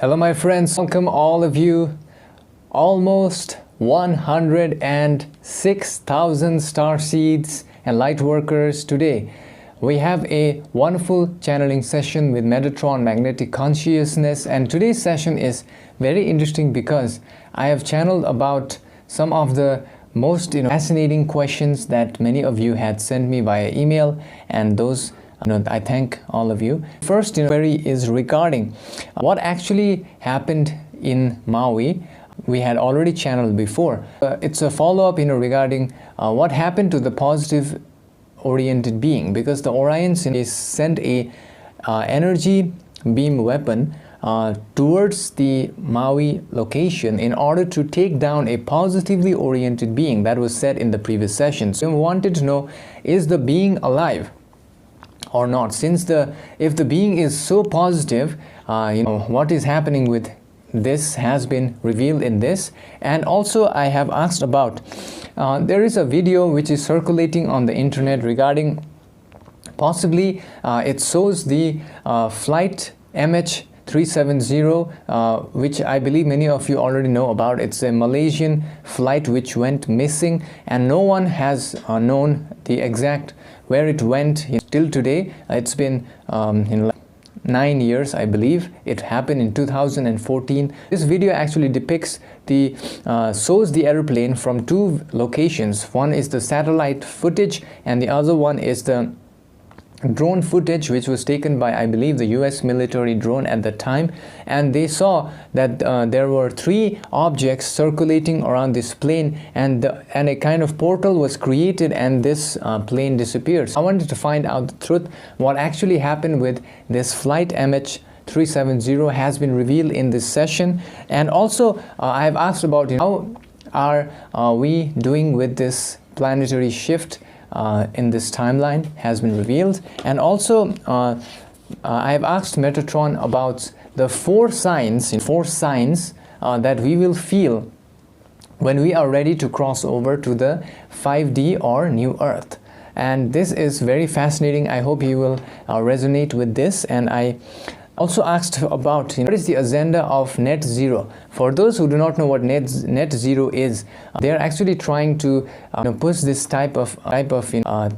Hello my friends, welcome all of you. Almost 106,000 star seeds and light workers today. We have a wonderful channeling session with Metatron Magnetic Consciousness, and today's session is very interesting because I have channeled about some of the most fascinating questions that many of you had sent me via email, and those I thank all of you. First query is regarding what actually happened in Mauii. We had already channeled before. It's a follow-up regarding what happened to the positive oriented being, because the Orions sent a energy beam weapon towards the Mauii location in order to take down a positively oriented being that was said in the previous session. So we wanted to know, is the being alive or not? Since if the being is so positive, what is happening with this has been revealed in this. And also I have asked about there is a video which is circulating on the internet regarding possibly it shows the flight MH370, which I believe many of you already know about. It's a Malaysian flight which went missing, and no one has known the exact where it went till today. It's been 9 years, I believe. It happened in 2014. This video actually depicts shows the airplane from two locations. One is the satellite footage and the other one is the drone footage, which was taken by, I believe, the US military drone at the time. And they saw that there were three objects circulating around this plane, and a kind of portal was created, and this plane disappeared. I wanted to find out the truth. What actually happened with this flight MH370 has been revealed in this session. And also I have asked about how are we doing with this planetary shift in this timeline has been revealed. And also I have asked Metatron about the four signs that we will feel when we are ready to cross over to the 5D or New Earth. And this is very fascinating. I hope you will resonate with this. And I also asked about what is the agenda of net zero. For those who do not know what net zero is, they are actually trying to push this type of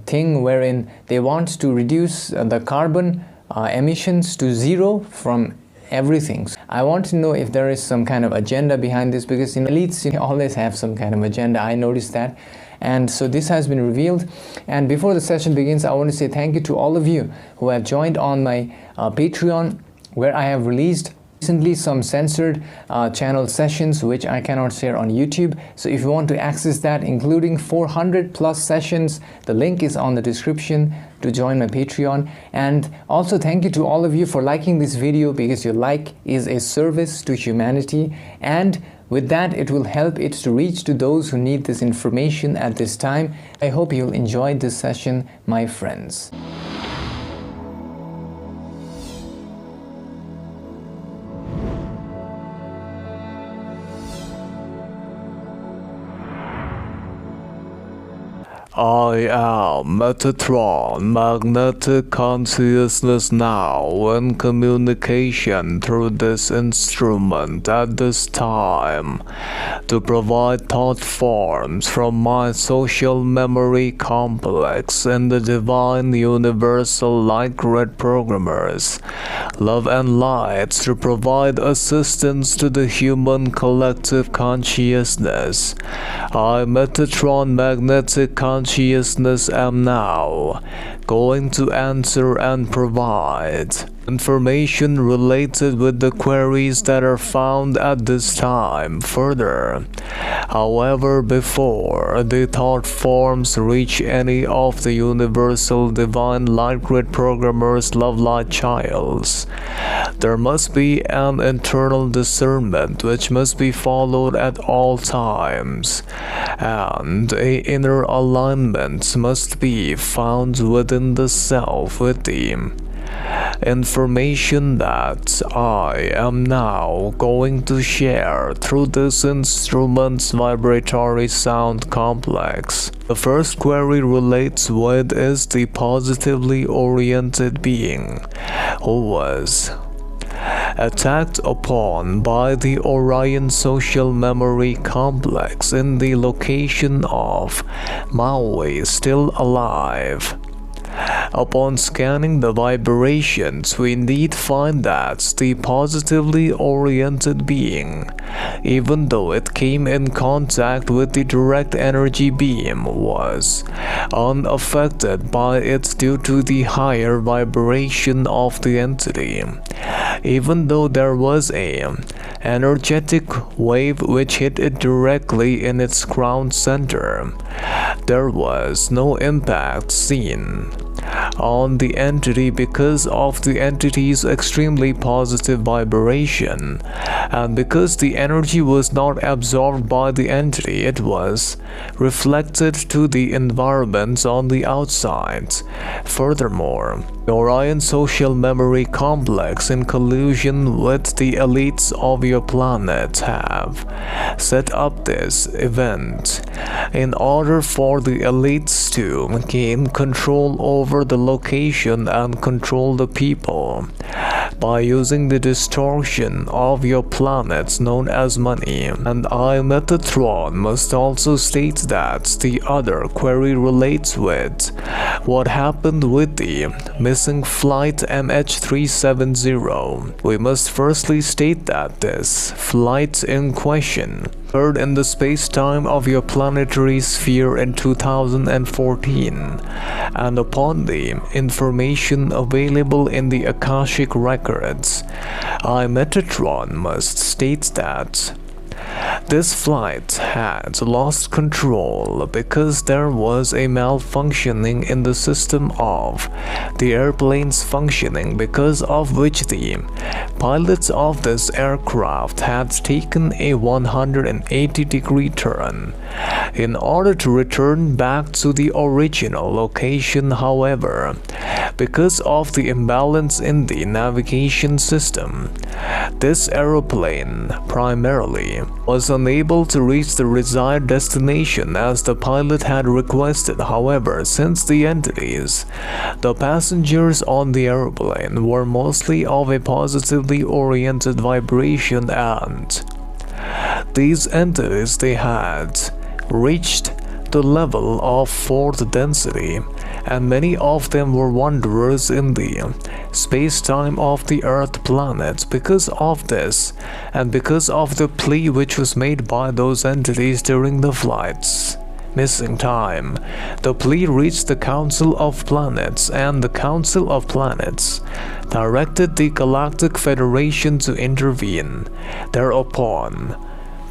thing wherein they want to reduce the carbon emissions to zero from everything. I want to know if there is some kind of agenda behind this, because elites always have some kind of agenda. I noticed that. And so this has been revealed. And before the session begins, I want to say thank you to all of you who have joined on my Patreon, where I have released recently some censored channel sessions which I cannot share on YouTube. So if you want to access that, including 400 plus sessions, the link is on the description to join my Patreon. And also thank you to all of you for liking this video, because your like is a service to humanity, and with that it will help it to reach to those who need this information at this time. I hope you'll enjoy this session, my friends. I am Metatron Magnetic Consciousness now in communication through this instrument at this time to provide thought forms from my social memory complex in the divine universal light grid programmers, love and light, to provide assistance to the human collective consciousness. I, Metatron Magnetic Consciousness, am now going to answer and provide information related with the queries that are found at this time further. However, before the thought forms reach any of the universal divine light grid programmers, love light childs, there must be an internal discernment which must be followed at all times, and a inner alignment must be found within the self with the information that I am now going to share through this instrument's vibratory sound complex. The first query relates with is the positively oriented being who was attacked upon by the Orion Social Memory Complex in the location of Mauii, still alive. Upon scanning the vibrations, we indeed find that the positively oriented being, even though it came in contact with the direct energy beam, was unaffected by it due to the higher vibration of the entity. Even though there was an energetic wave which hit it directly in its ground center, there was no impact seen on the entity because of the entity's extremely positive vibration, and because the energy was not absorbed by the entity, it was reflected to the environment on the outside. Furthermore, the Orion Social Memory Complex, in collusion with the elites of your planet, have set up this event in order for the elites to gain control over the location and control the people by using the distortion of your planets known as money. And I, Metatron, must also state that the other query relates with what happened with the missing flight MH370. We must firstly state that this flight in question occurred in the space-time of your planetary sphere in 2014, and upon the information available in the Akashic records, I, Metatron, must state that this flight had lost control because there was a malfunctioning in the system of the airplane's functioning, because of which the pilots of this aircraft had taken a 180-degree turn in order to return back to the original location. However, because of the imbalance in the navigation system, this aeroplane primarily was unable to reach the desired destination as the pilot had requested. However, since the entities, the passengers on the airplane, were mostly of a positively oriented vibration, and these entities, they had reached the level of fourth density, and many of them were wanderers in the space-time of the Earth planet. Because of this, and because of the plea which was made by those entities during the flight's missing time, the plea reached the Council of Planets, and the Council of Planets directed the Galactic Federation to intervene. Thereupon,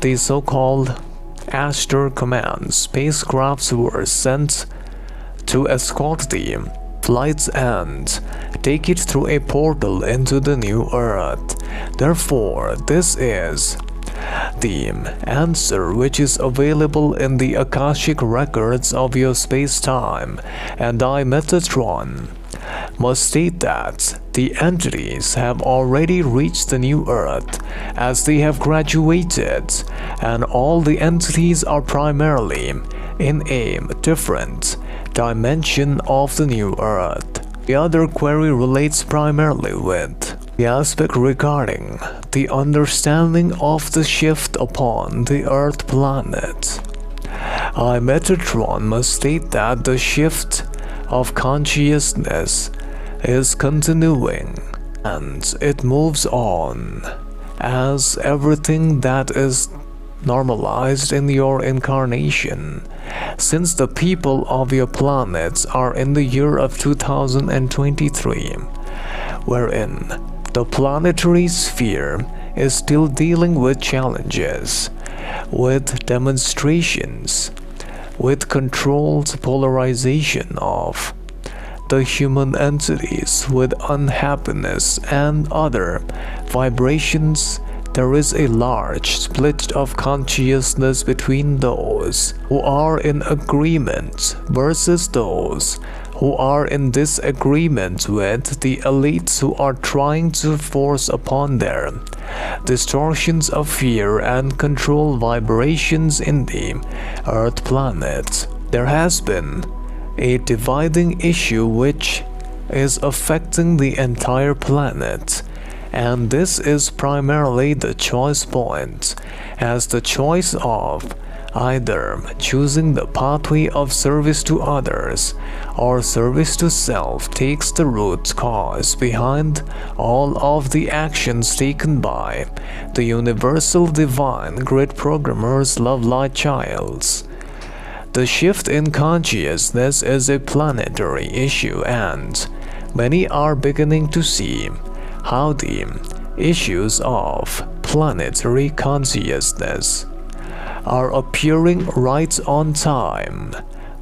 the so-called Aster Command spacecrafts were sent to escort the flights and take it through a portal into the new Earth. Therefore, this is the answer which is available in the Akashic records of your space-time, and I, Metatron, must state that the entities have already reached the new Earth, as they have graduated, and all the entities are primarily in a different dimension of the new Earth. The other query relates primarily with the aspect regarding the understanding of the shift upon the Earth planet. I, Metatron, must state that the shift of consciousness is continuing, and it moves on as everything that is normalized in your incarnation. Since the people of your planets are in the year of 2023, wherein the planetary sphere is still dealing with challenges, with demonstrations, with controlled polarization of the human entities, with unhappiness and other vibrations, there is a large split of consciousness between those who are in agreement versus those who are in disagreement with the elites, who are trying to force upon their distortions of fear and control vibrations in the Earth planet. There has been a dividing issue which is affecting the entire planet, and this is primarily the choice point, as the choice of either choosing the pathway of service to others or service to self takes the root cause behind all of the actions taken by the universal divine grid programmer's love light childs. The shift in consciousness is a planetary issue, and many are beginning to see how the issues of planetary consciousness are appearing right on time.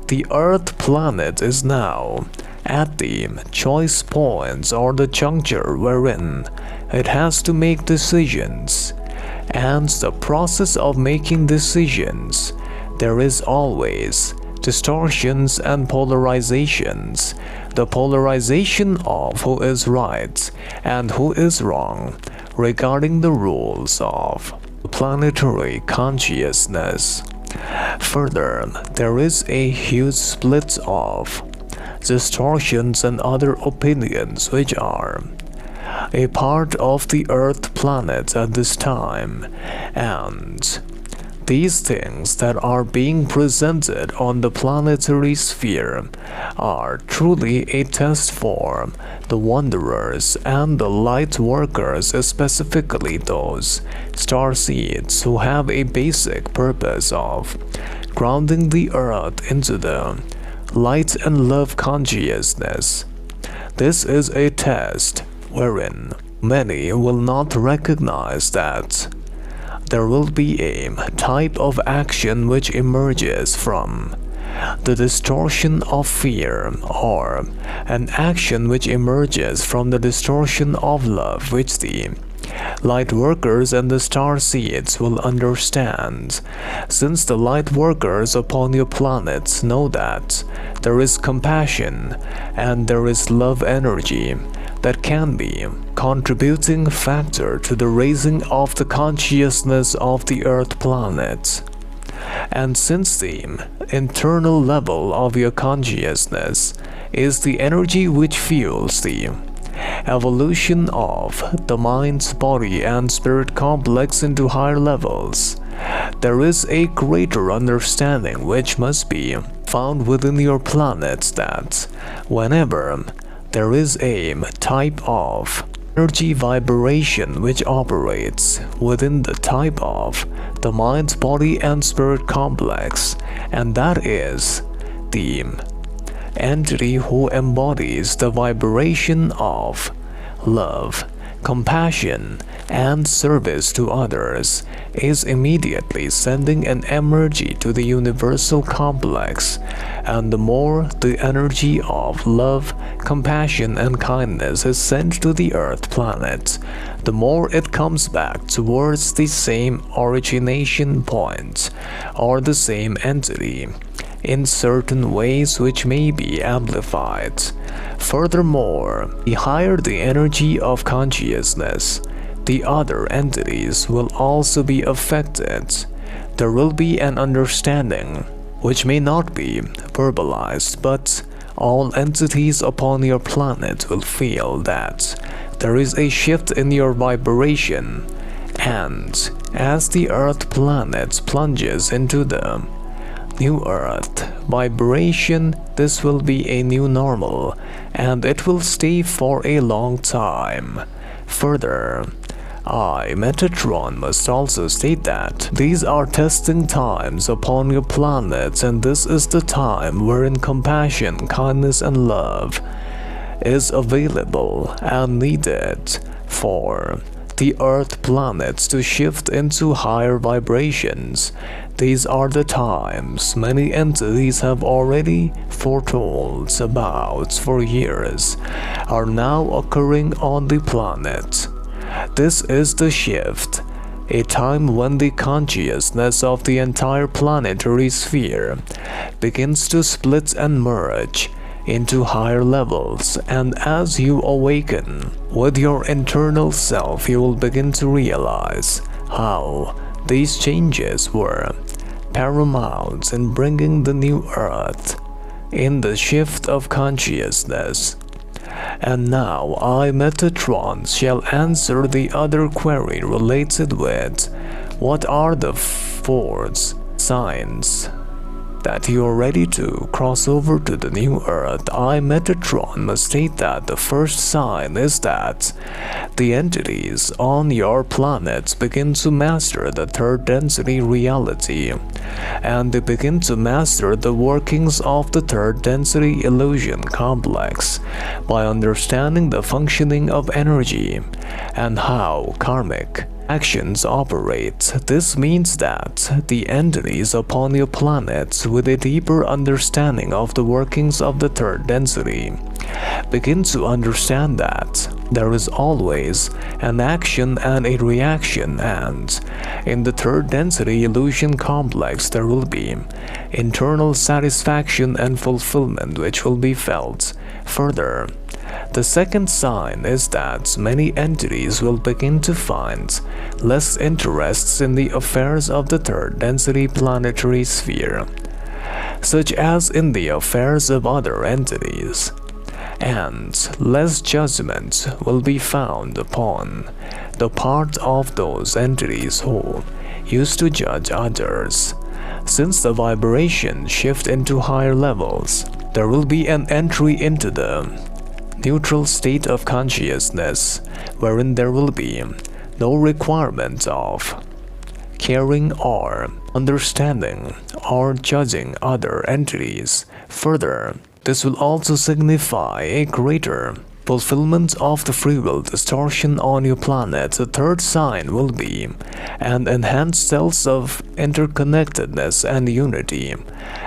The Earth planet is now at the choice points or the juncture wherein it has to make decisions, and the process of making decisions, there is always distortions and polarizations. The polarization of who is right and who is wrong regarding the rules of planetary consciousness. Further, there is a huge split of distortions and other opinions which are a part of the Earth planet at this time, and these things that are being presented on the planetary sphere are truly a test for the wanderers and the light workers, specifically those starseeds who have a basic purpose of grounding the Earth into the light and love consciousness. This is a test wherein many will not recognize that there will be a type of action which emerges from the distortion of fear, or an action which emerges from the distortion of love, which the light workers and the star seeds will understand, since the light workers upon your planets know that there is compassion and there is love energy that can be contributing factor to the raising of the consciousness of the Earth planet. And since the internal level of your consciousness is the energy which fuels the evolution of the mind, body, and spirit complex into higher levels, there is a greater understanding which must be found within your planet that whenever there is a type of energy vibration which operates within the type of the mind, body, and spirit complex, and that is the entity who embodies the vibration of love, compassion, and service to others, is immediately sending an energy to the universal complex, and the more the energy of love, compassion, and kindness is sent to the Earth planet, the more it comes back towards the same origination point or the same entity in certain ways which may be amplified. Furthermore, the higher the energy of consciousness, the other entities will also be affected. There will be an understanding, which may not be verbalized, but all entities upon your planet will feel that there is a shift in your vibration, and as the Earth planet plunges into the new Earth vibration, this will be a new normal, and it will stay for a long time. Further, Metatron must also state that these are testing times upon your planets, and this is the time wherein compassion, kindness, and love is available and needed for the Earth planets to shift into higher vibrations. These are the times many entities have already foretold about for years are now occurring on the planet. This is the shift, a time when the consciousness of the entire planetary sphere begins to split and merge into higher levels, and as you awaken with your internal self, you will begin to realize how these changes were paramount in bringing the new Earth in the shift of consciousness. And now I, Metatron, shall answer the other query related with what are the fourth signs that you are ready to cross over to the new Earth. I, Metatron, must state that the first sign is that the entities on your planets begin to master the third density reality, and they begin to master the workings of the third density illusion complex by understanding the functioning of energy and how karmic actions operate. This means that the entities upon your planet with a deeper understanding of the workings of the third density begin to understand that there is always an action and a reaction, and in the third density illusion complex there will be internal satisfaction and fulfillment which will be felt. Further, the second sign is that many entities will begin to find less interests in the affairs of the third density planetary sphere, such as in the affairs of other entities, and less judgment will be found upon the part of those entities who used to judge others. Since the vibration shift into higher levels, there will be an entry into the neutral state of consciousness, wherein there will be no requirement of caring or understanding or judging other entities. Further, this will also signify a greater fulfillment of the free will distortion on your planet. The third sign will be an enhanced sense of interconnectedness and unity,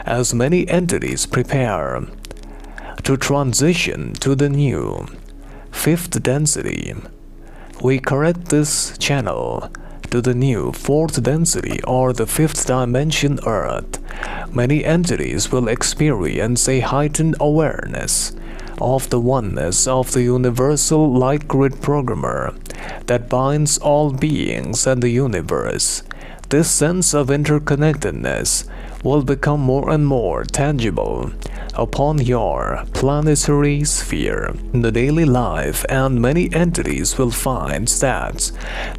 as many entities prepare to transition to the new fifth density. We correct this channel to the new fourth density or the fifth dimension Earth. Many entities will experience a heightened awareness of the oneness of the universal light grid programmer that binds all beings and the universe. This sense of interconnectedness will become more and more tangible upon your planetary sphere in the daily life, and many entities will find that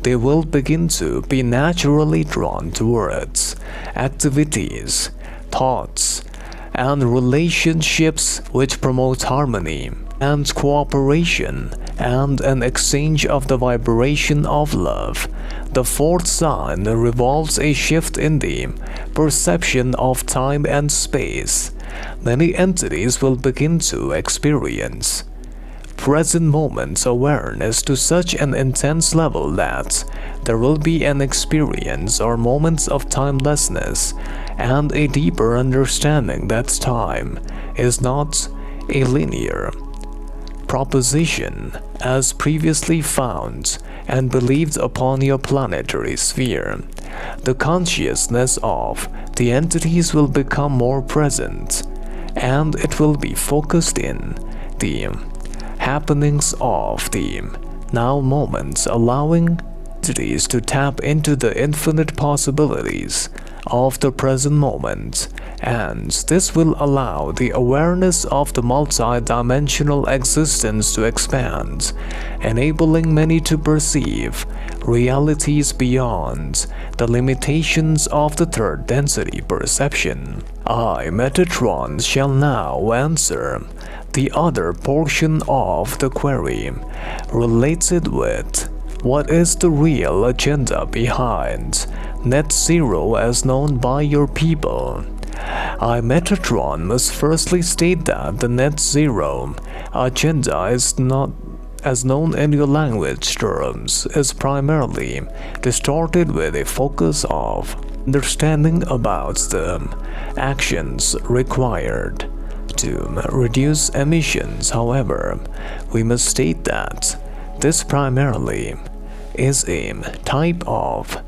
they will begin to be naturally drawn towards activities, thoughts, and relationships which promote harmony and cooperation and an exchange of the vibration of love. The fourth sign revolves a shift in the perception of time and space. Many entities will begin to experience present moments awareness to such an intense level that there will be an experience or moments of timelessness and a deeper understanding that time is not a linear proposition as previously found and believed upon your planetary sphere. The consciousness of the entities will become more present, and it will be focused in the happenings of the now moments, allowing entities to tap into the infinite possibilities of the present moment, and this will allow the awareness of the multi-dimensional existence to expand, enabling many to perceive realities beyond the limitations of the third density perception. I, Metatron, shall now answer the other portion of the query related with what is the real agenda behind Net Zero as known by your people. I, Metatron, must firstly state that the Net Zero agenda is not, as known in your language terms, is primarily distorted with a focus of understanding about the actions required to reduce emissions. However, we must state that this primarily is a type of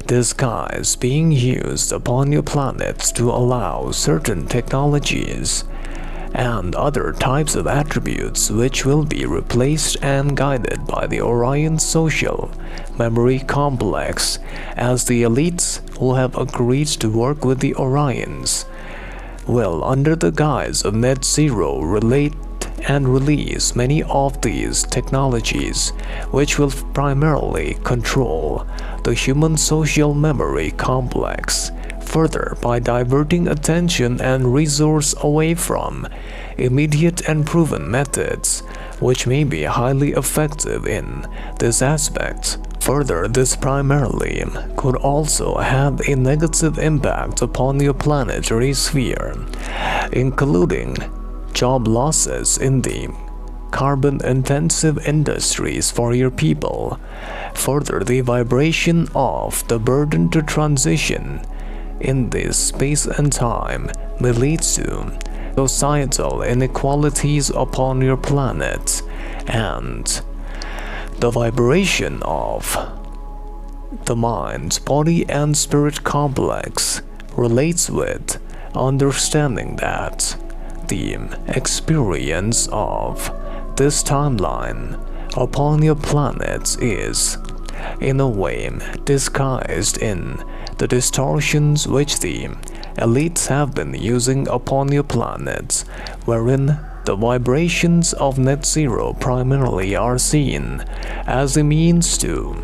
disguise being used upon your planets to allow certain technologies and other types of attributes which will be replaced and guided by the Orion social memory complex, as the elites who have agreed to work with the Orions will, under the guise of Net Zero, relate and release many of these technologies, which will primarily control the human social memory complex, further by diverting attention and resource away from immediate and proven methods, which may be highly effective in this aspect. Further, this primarily could also have a negative impact upon your planetary sphere, including job losses in the carbon-intensive industries for your people. Further, the vibration of the burden to transition in this space and time may lead to societal inequalities upon your planet, and the vibration of the mind, body, and spirit complex relates with understanding that the experience of this timeline upon your planet is, in a way, disguised in the distortions which the elites have been using upon your planet, wherein the vibrations of net zero primarily are seen as a means to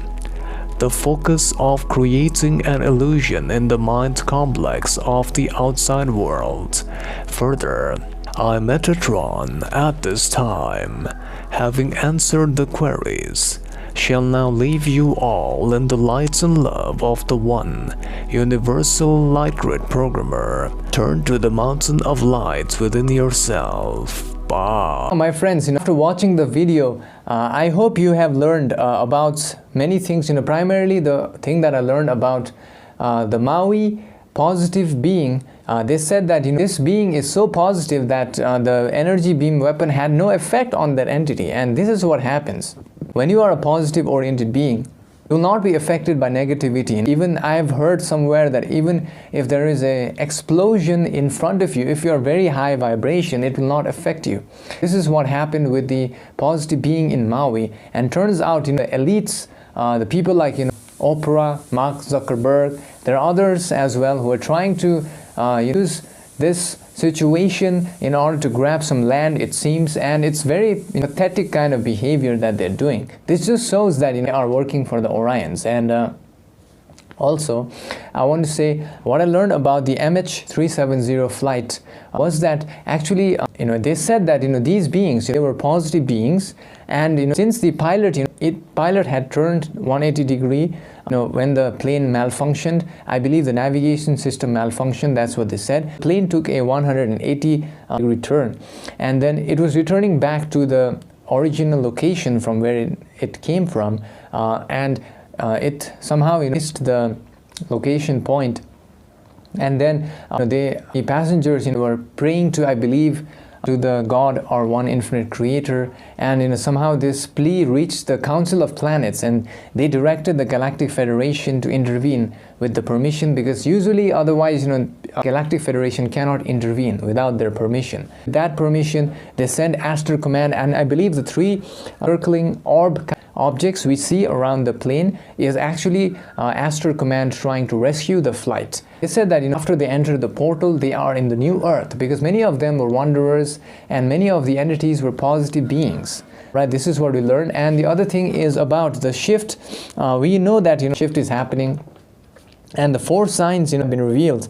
the focus of creating an illusion in the mind complex of the outside world. Further, I, Metatron, at this time, having answered the queries, shall now leave you all in the light and love of the one universal light grid programmer. Turn to the mountain of light within yourself. Bye. My friends, after watching the video, I hope you have learned about many things. Primarily the thing that I learned about the Mauii positive being. They said that this being is so positive that the energy beam weapon had no effect on that entity, and this is what happens. When you are a positive oriented being, you will not be affected by negativity. And even I have heard somewhere that even if there is an explosion in front of you, if you are very high vibration, it will not affect you. This is what happened with the positive being in Mauii. And turns out, the elites, the people like Oprah, Mark Zuckerberg, there are others as well who are trying to use this situation in order to grab some land, it seems, and it's very pathetic kind of behavior that they're doing. This just shows that they are working for the Orions. And also, I want to say what I learned about the MH370 flight was that actually, they said that these beings, they were positive beings, and since the pilot, pilot had turned 180 degree. When the plane malfunctioned, I believe the navigation system malfunctioned, that's what they said. Plane took a 180 degree turn, and then it was returning back to the original location from where it came from, and it somehow missed the location point. And then the passengers were praying to, I believe, to the God or one infinite creator, and somehow this plea reached the Council of Planets, and they directed the Galactic Federation to intervene with the permission, because usually otherwise Galactic Federation cannot intervene without their permission. That permission, they sent Astral Command, and I believe the 3 circling orb objects we see around the plane is actually Astral Command trying to rescue the flight. They said that after they enter the portal, they are in the new Earth, because many of them were wanderers and many of the entities were positive beings. Right, this is what we learned. And the other thing is about the shift. We know that shift is happening, and the 4 signs have been revealed.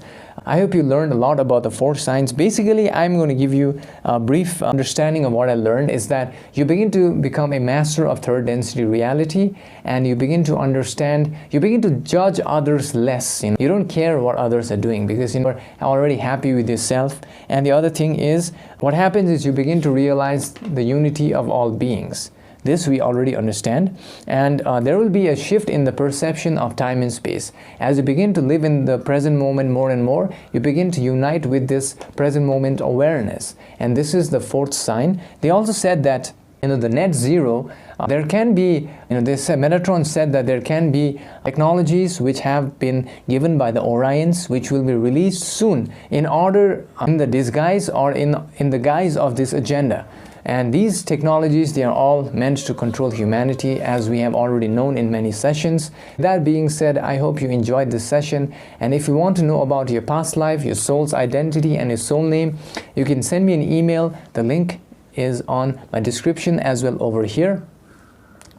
I hope you learned a lot about the 4 signs. Basically, I'm going to give you a brief understanding of what I learned, is that you begin to become a master of third density reality, and you begin to understand, you begin to judge others less. You don't care what others are doing, because you're already happy with yourself. And the other thing is, what happens is you begin to realize the unity of all beings. This we already understand, and there will be a shift in the perception of time and space. As you begin to live in the present moment more and more, you begin to unite with this present moment awareness, and this is the 4th sign. They also said that the net zero, there can be, Metatron said that there can be technologies which have been given by the Orions, which will be released soon in order, in the disguise or in the guise of this agenda. And these technologies, they are all meant to control humanity, as we have already known in many sessions. That being said, I hope you enjoyed this session. And if you want to know about your past life, your soul's identity, and your soul name, you can send me an email. The link is on my description as well over here.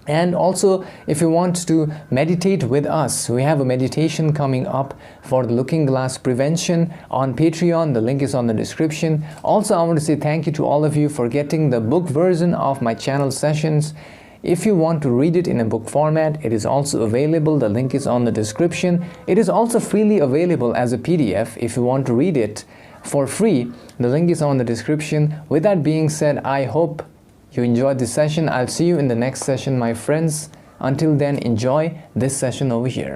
And also, if you want to meditate with us, we have a meditation coming up for the looking glass prevention on Patreon. The link is on the description. Also, I want to say thank you to all of you for getting the book version of my channel sessions. If you want to read it in a book format, it is also available. The link is on the description. It is also freely available as a PDF if you want to read it for free. The link is on the description. With that being said, I hope you enjoyed this session. I'll see you in the next session, my friends. Until then, enjoy this session over here.